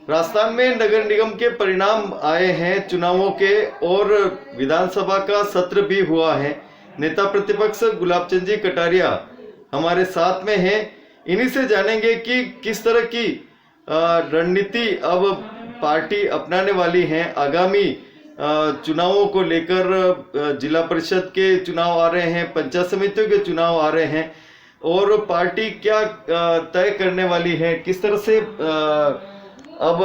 राजस्थान में नगर निगम के परिणाम आए हैं चुनावों के, और विधानसभा का सत्र भी हुआ है। नेता प्रतिपक्ष गुलाब चंद जी कटारिया हमारे साथ में हैं। इन्हीं से जानेंगे कि किस तरह की रणनीति अब पार्टी अपनाने वाली है आगामी चुनावों को लेकर। जिला परिषद के चुनाव आ रहे हैं, पंचायत समितियों के चुनाव आ रहे हैं, और पार्टी क्या तय करने वाली है, किस तरह से अब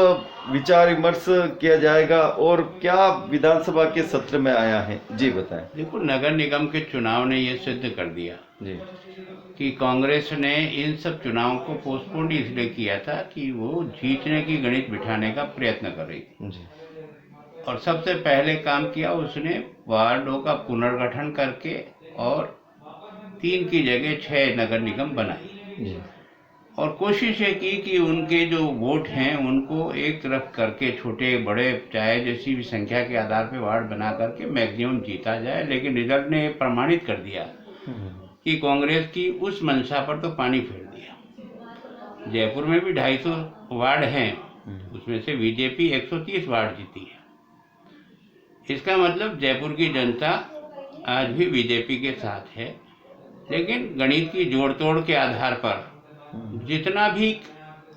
विचार विमर्श किया जाएगा, और क्या विधानसभा के सत्र में आया है, जी बताएं। देखो, नगर निगम के चुनाव ने ये सिद्ध कर दिया जी कि कांग्रेस ने इन सब चुनावों को पोस्टपोन इसलिए किया था कि वो जीतने की गणित बिठाने का प्रयत्न कर रही थी। जी और सबसे पहले काम किया उसने वार्डों का पुनर्गठन करके और 3 की जगह 6 नगर निगम बनाई। जी और कोशिश ये की कि उनके जो वोट हैं उनको एक तरफ करके छोटे बड़े चाहे जैसी भी संख्या के आधार पर वार्ड बना करके मैक्सिमम जीता जाए। लेकिन रिजल्ट ने प्रमाणित कर दिया कि कांग्रेस की उस मंशा पर तो पानी फेर दिया। जयपुर में भी 250 वार्ड हैं, उसमें से बीजेपी 130 वार्ड जीती है। इसका मतलब जयपुर की जनता आज भी बीजेपी के साथ है। लेकिन गणित की जोड़ तोड़ के आधार पर जितना भी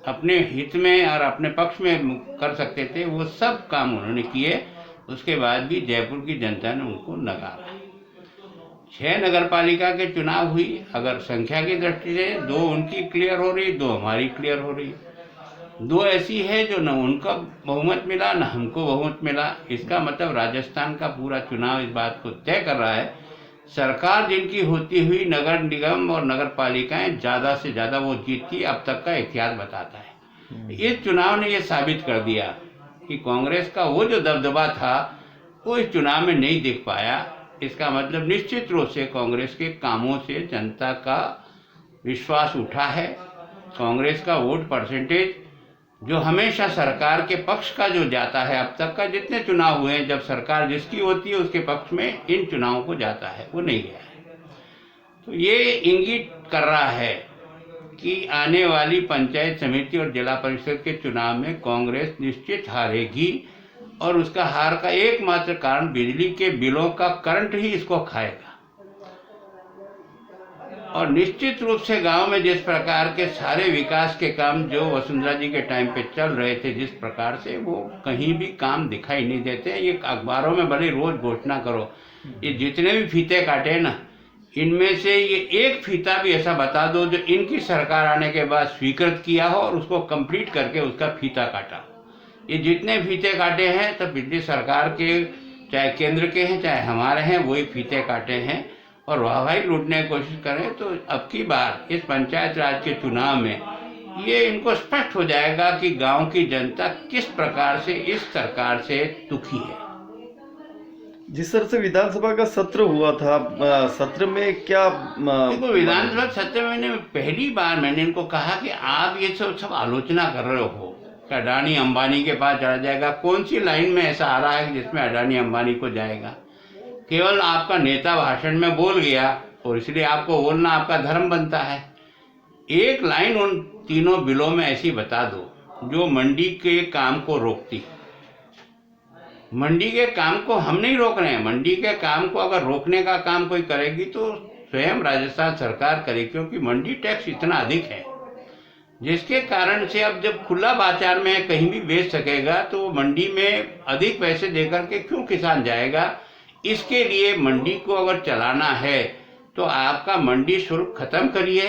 अपने हित में और अपने पक्ष में कर सकते थे वो सब काम उन्होंने किए। उसके बाद भी जयपुर की जनता ने उनको नकारा। 6 नगर पालिका के चुनाव हुई। अगर संख्या की दृष्टि से 2 उनकी क्लियर हो रही, 2 हमारी क्लियर हो रही। 2 ऐसी है जो न उनका बहुमत मिला न हमको बहुमत मिला। इसका मतलब राजस्थान का पूरा चुनाव इस बात को तय कर रहा है, सरकार जिनकी होती हुई नगर निगम और नगर पालिकाएं ज़्यादा से ज़्यादा वो जीतती अब तक का इतिहास बताता है। इस चुनाव ने ये साबित कर दिया कि कांग्रेस का वो जो दबदबा था वो इस चुनाव में नहीं दिख पाया। इसका मतलब निश्चित रूप से कांग्रेस के कामों से जनता का विश्वास उठा है। कांग्रेस का वोट परसेंटेज जो हमेशा सरकार के पक्ष का जो जाता है, अब तक का जितने चुनाव हुए हैं जब सरकार जिसकी होती है उसके पक्ष में इन चुनावों को जाता है, वो नहीं गया है। तो ये इंगित कर रहा है कि आने वाली पंचायत समिति और जिला परिषद के चुनाव में कांग्रेस निश्चित हारेगी। और उसका हार का एकमात्र कारण बिजली के बिलों का करंट ही इसको खाएगा। और निश्चित रूप से गांव में जिस प्रकार के सारे विकास के काम जो वसुंधरा जी के टाइम पे चल रहे थे, जिस प्रकार से वो कहीं भी काम दिखाई नहीं देते। ये अखबारों में भले रोज घोषणा करो, ये जितने भी फीते काटे ना, इनमें से ये एक फीता भी ऐसा बता दो जो इनकी सरकार आने के बाद स्वीकृत किया हो और उसको कंप्लीट करके उसका फीता काटा। ये जितने फीते काटे हैं तो पिछली सरकार के, चाहे केंद्र के हैं चाहे हमारे हैं, वही फीते काटे हैं। और वाहवाही लूटने की कोशिश करें तो अब की बार इस पंचायत राज के चुनाव में ये इनको स्पष्ट हो जाएगा कि गांव की जनता किस प्रकार से इस सरकार से दुखी है। जिस तरह से विधानसभा का सत्र हुआ था, सत्र में क्या देखो, विधानसभा सत्र में पहली बार मैंने इनको कहा कि आप ये सब आलोचना कर रहे हो कि अडानी अंबानी के पास चला जाएगा। कौन सी लाइन में ऐसा आ रहा है जिसमें अडानी अंबानी को जाएगा? केवल आपका नेता भाषण में बोल गया और इसलिए आपको बोलना आपका धर्म बनता है। एक लाइन उन तीनों बिलों में ऐसी बता दो जो मंडी के काम को रोकती। मंडी के काम को हम नहीं रोक रहे हैं। मंडी के काम को अगर रोकने का काम कोई करेगी तो स्वयं राजस्थान सरकार करे, क्योंकि मंडी टैक्स इतना अधिक है जिसके कारण से अब जब खुला बाजार में कहीं भी बेच सकेगा तो मंडी में अधिक पैसे देकर के क्यों किसान जाएगा। इसके लिए मंडी को अगर चलाना है तो आपका मंडी शुल्क खत्म करिए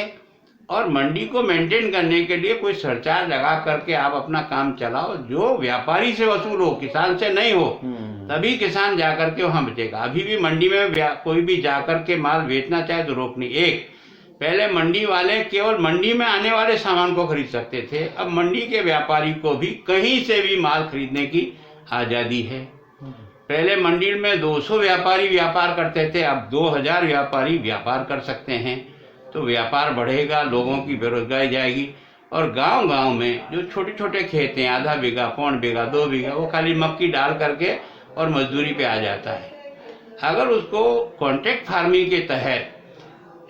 और मंडी को मेंटेन करने के लिए कोई सरचार्ज लगा करके आप अपना काम चलाओ, जो व्यापारी से वसूल हो, किसान से नहीं हो, तभी किसान जाकर के वहाँ बेचेगा। अभी भी मंडी में कोई भी जाकर के माल बेचना चाहे तो रोक नहीं। एक पहले मंडी वाले केवल मंडी में आने वाले सामान को खरीद सकते थे, अब मंडी के व्यापारी को भी कहीं से भी माल खरीदने की आज़ादी है। पहले मंडी में 200 व्यापारी व्यापार करते थे, अब 2000 व्यापारी व्यापार कर सकते हैं। तो व्यापार बढ़ेगा, लोगों की बेरोजगारी जाएगी। और गांव-गांव में जो छोटे छोटे खेत हैं, आधा बीघा, 1.25 बीघा, 2 बीघा, वो खाली मक्की डाल करके और मजदूरी पे आ जाता है। अगर उसको कॉन्ट्रैक्ट फार्मिंग के तहत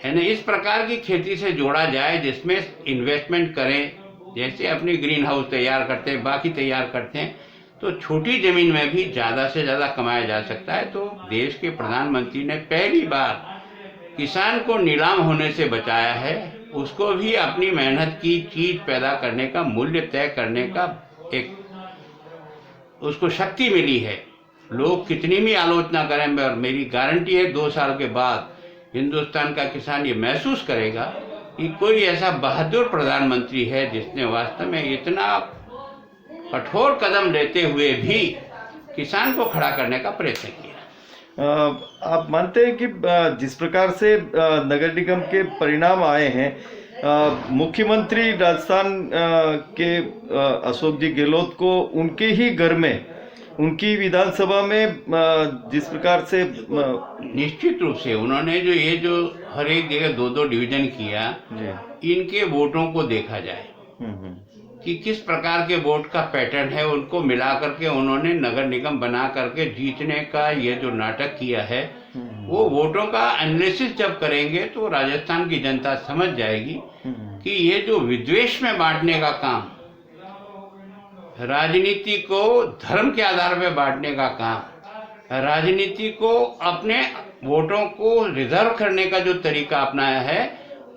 यानी इस प्रकार की खेती से जोड़ा जाए जिसमें इन्वेस्टमेंट करें, जैसे अपनी ग्रीन हाउस तैयार करते हैं, बाकी तैयार करते हैं, तो छोटी ज़मीन में भी ज़्यादा से ज़्यादा कमाया जा सकता है। तो देश के प्रधानमंत्री ने पहली बार किसान को नीलाम होने से बचाया है, उसको भी अपनी मेहनत की चीज़ पैदा करने का, मूल्य तय करने का एक उसको शक्ति मिली है। लोग कितनी भी आलोचना करें, और मेरी गारंटी है 2 साल के बाद हिंदुस्तान का किसान ये महसूस करेगा कि कोई ऐसा बहादुर प्रधानमंत्री है जिसने वास्तव में इतना कठोर कदम लेते हुए भी किसान को खड़ा करने का प्रयत्न किया। आप मानते हैं कि जिस प्रकार से नगर निगम के परिणाम आए हैं, मुख्यमंत्री राजस्थान के अशोक जी गहलोत को उनके ही घर में, उनकी विधानसभा में जिस प्रकार से निश्चित रूप से उन्होंने जो हर एक जगह 2-2 डिवीजन किया, इनके वोटों को देखा जाए कि किस प्रकार के वोट का पैटर्न है, उनको मिला करके उन्होंने नगर निगम बना करके जीतने का ये जो नाटक किया है, वो वोटों का एनालिसिस जब करेंगे तो राजस्थान की जनता समझ जाएगी कि ये जो विद्वेष में बांटने का काम, राजनीति को धर्म के आधार पर बांटने का काम, राजनीति को अपने वोटों को रिजर्व करने का जो तरीका अपनाया है,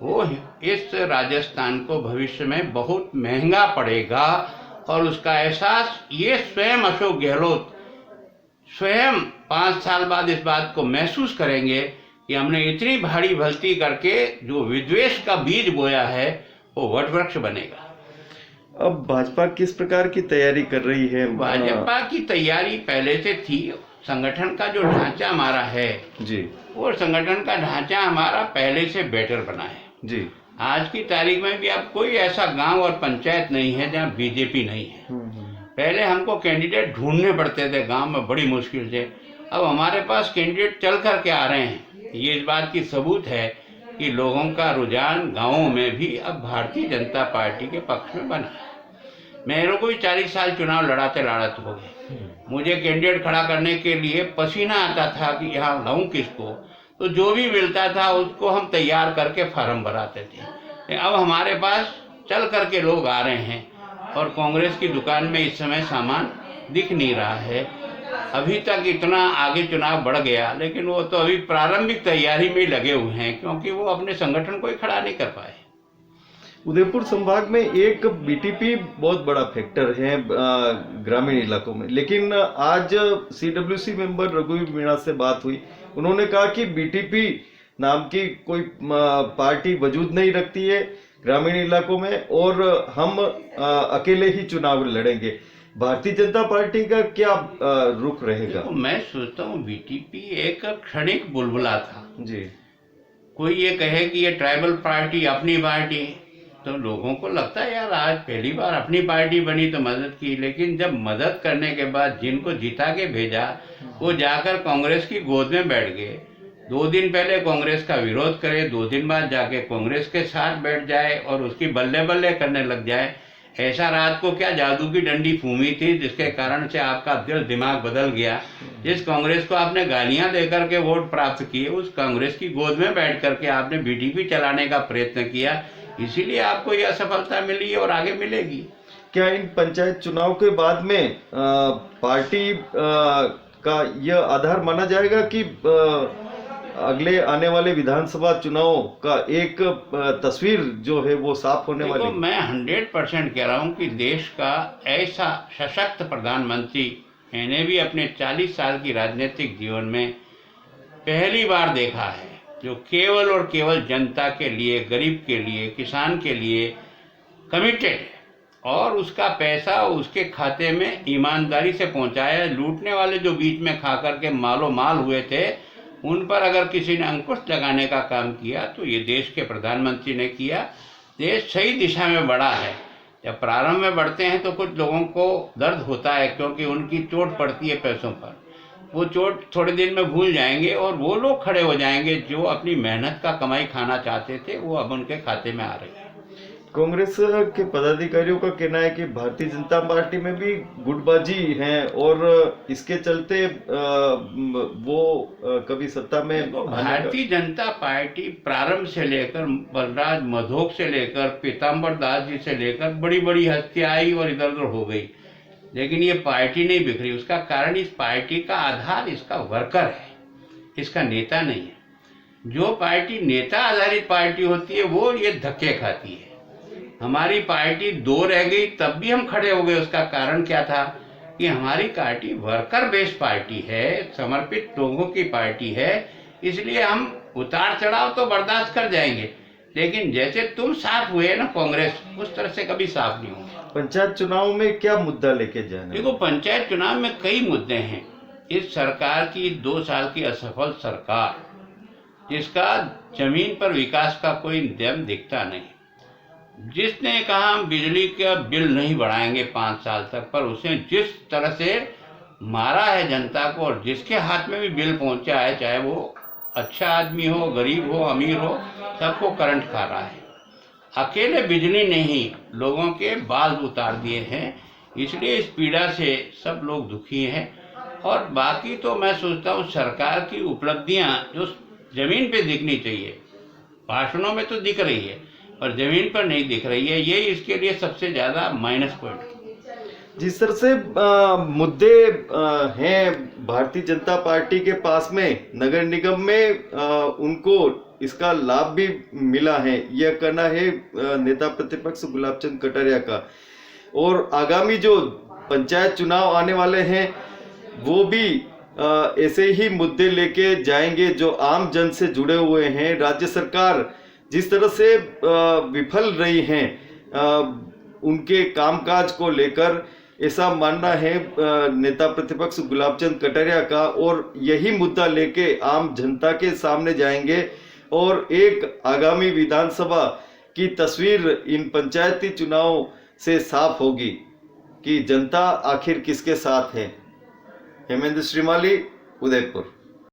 वो इस राजस्थान को भविष्य में बहुत महंगा पड़ेगा। और उसका एहसास ये स्वयं अशोक गहलोत स्वयं 5 साल बाद इस बात को महसूस करेंगे कि हमने इतनी भारी भर्ती करके जो विद्वेष का बीज बोया है वो वटवृक्ष बनेगा। अब भाजपा किस प्रकार की तैयारी कर रही है? भाजपा की तैयारी पहले से थी। संगठन का जो ढांचा हमारा है जी, वो संगठन का ढांचा हमारा पहले से बेटर बना है जी। आज की तारीख में भी अब कोई ऐसा गांव और पंचायत नहीं है जहां बीजेपी नहीं है। पहले हमको कैंडिडेट ढूंढने पड़ते थे गांव में बड़ी मुश्किल से, अब हमारे पास कैंडिडेट चल करके आ रहे हैं। ये इस बात की सबूत है कि लोगों का रुझान गांवों में भी अब भारतीय जनता पार्टी के पक्ष में बना है। मेरे को भी 40 साल चुनाव लड़ाते लड़ाते हो गए। मुझे कैंडिडेट खड़ा करने के लिए पसीना आता था कि यहाँ लाऊं किसको, तो जो भी मिलता था उसको हम तैयार करके फार्म भराते थे। अब हमारे पास चल करके लोग आ रहे हैं और कांग्रेस की दुकान में इस समय सामान दिख नहीं रहा है। अभी तक इतना आगे चुनाव बढ़ गया, लेकिन वो तो अभी प्रारंभिक तैयारी में ही लगे हुए हैं, क्योंकि वो अपने संगठन को ही खड़ा नहीं कर पाए। उदयपुर संभाग में एक बीटीपी बहुत बड़ा फैक्टर है ग्रामीण इलाकों में, लेकिन आज सीडब्ल्यूसी मेंबर रघुवीर मीणा से बात हुई, उन्होंने कहा कि बीटीपी नाम की कोई पार्टी वजूद नहीं रखती है ग्रामीण इलाकों में और हम अकेले ही चुनाव लड़ेंगे। भारतीय जनता पार्टी का क्या रुख रहेगा? तो मैं सोचता हूँ बीटीपी एक क्षणिक बुलबुला था जी। कोई ये कहे कि ये ट्राइबल पार्टी अपनी पार्टी, तो लोगों को लगता है यार आज पहली बार अपनी पार्टी बनी तो मदद की, लेकिन जब मदद करने के बाद जिनको जिता के भेजा वो जाकर कांग्रेस की गोद में बैठ गए। 2 दिन पहले कांग्रेस का विरोध करे, 2 दिन बाद जाके कांग्रेस के साथ बैठ जाए और उसकी बल्ले बल्ले करने लग जाए। ऐसा रात को क्या जादू की डंडी फूमी थी जिसके कारण से आपका दिल दिमाग बदल गया। जिस कांग्रेस को आपने गालियां देकर के वोट प्राप्त किए, उस कांग्रेस की गोद में बैठ करके आपने बीटीपी चलाने का प्रयत्न किया, इसीलिए आपको यह असफलता मिली और आगे मिलेगी। क्या इन पंचायत चुनाव के बाद में पार्टी का यह आधार माना जाएगा कि अगले आने वाले विधानसभा चुनाव का एक तस्वीर जो है वो साफ होने वाली? मैं 100% कह रहा हूँ कि देश का ऐसा सशक्त प्रधानमंत्री मैंने भी अपने 40 साल की राजनीतिक जीवन में पहली बार देखा है, जो केवल और केवल जनता के लिए, गरीब के लिए, किसान के लिए कमिटेड है और उसका पैसा उसके खाते में ईमानदारी से पहुंचाया। लूटने वाले जो बीच में खा करके मालो माल हुए थे, उन पर अगर किसी ने अंकुश लगाने का काम किया तो ये देश के प्रधानमंत्री ने किया। देश सही दिशा में बढ़ा है। जब प्रारंभ में बढ़ते हैं तो कुछ लोगों को दर्द होता है, क्योंकि उनकी चोट पड़ती है पैसों पर। वो चोट थोड़े दिन में भूल जाएंगे और वो लोग खड़े हो जाएंगे जो अपनी मेहनत का कमाई खाना चाहते थे, वो अब उनके खाते में आ रही है। कांग्रेस के पदाधिकारियों का कहना है कि भारतीय जनता पार्टी में भी गुटबाजी है और इसके चलते वो कभी सत्ता में आने का- भारतीय जनता पार्टी प्रारंभ से लेकर बलराज मधोक से लेकर पीताम्बर दास जी से लेकर बड़ी बड़ी हस्तियां आई और इधर उधर हो गई, लेकिन ये पार्टी नहीं बिखरी। उसका कारण इस पार्टी का आधार इसका वर्कर है, इसका नेता नहीं है। जो पार्टी नेता आधारित पार्टी होती है वो ये धक्के खाती है। हमारी पार्टी दो रह गई तब भी हम खड़े हो गए। उसका कारण क्या था कि हमारी पार्टी वर्कर बेस्ड पार्टी है, समर्पित लोगों की पार्टी है, इसलिए हम उतार चढ़ाव तो बर्दाश्त कर जाएंगे, लेकिन जैसे तुम साफ हुए ना कांग्रेस, उस तरह से कभी साफ नहीं होंगे। पंचायत चुनाव में क्या मुद्दा लेके जाना है? देखो, पंचायत चुनाव में कई मुद्दे हैं। इस सरकार की 2 साल की असफल सरकार, जिसका जमीन पर विकास का कोई दम दिखता नहीं, जिसने कहा हम बिजली का बिल नहीं बढ़ाएंगे 5 साल तक, पर उसने जिस तरह से मारा है जनता को और जिसके हाथ में भी बिल पहुंचा है, चाहे वो अच्छा आदमी हो, गरीब हो, अमीर हो, सबको करंट खा रहा है। अकेले बिजली ने ही लोगों के बाल उतार दिए हैं, इसलिए इस पीड़ा से सब लोग दुखी हैं। और बाकी तो मैं सोचता हूँ सरकार की उपलब्धियाँ जो जमीन पे दिखनी चाहिए, भाषणों में तो दिख रही है पर जमीन पर नहीं दिख रही है, ये इसके लिए सबसे ज्यादा माइनस पॉइंट है। जिस तरह से मुद्दे हैं भारतीय जनता पार्टी के पास में, नगर निगम में उनको इसका लाभ भी मिला है, यह कहना है नेता प्रतिपक्ष गुलाब चंद कटारिया का। और आगामी जो पंचायत चुनाव आने वाले हैं वो भी ऐसे ही मुद्दे लेके जाएंगे जो आम जन से जुड़े हुए हैं। राज्य सरकार जिस तरह से विफल रही हैं उनके कामकाज को लेकर, ऐसा मानना है नेता प्रतिपक्ष गुलाब चंद कटारिया का। और यही मुद्दा लेके आम जनता के सामने जाएंगे और एक आगामी विधानसभा की तस्वीर इन पंचायती चुनाव से साफ होगी कि जनता आखिर किसके साथ है। हेमेंद्र श्रीमाली, उदयपुर।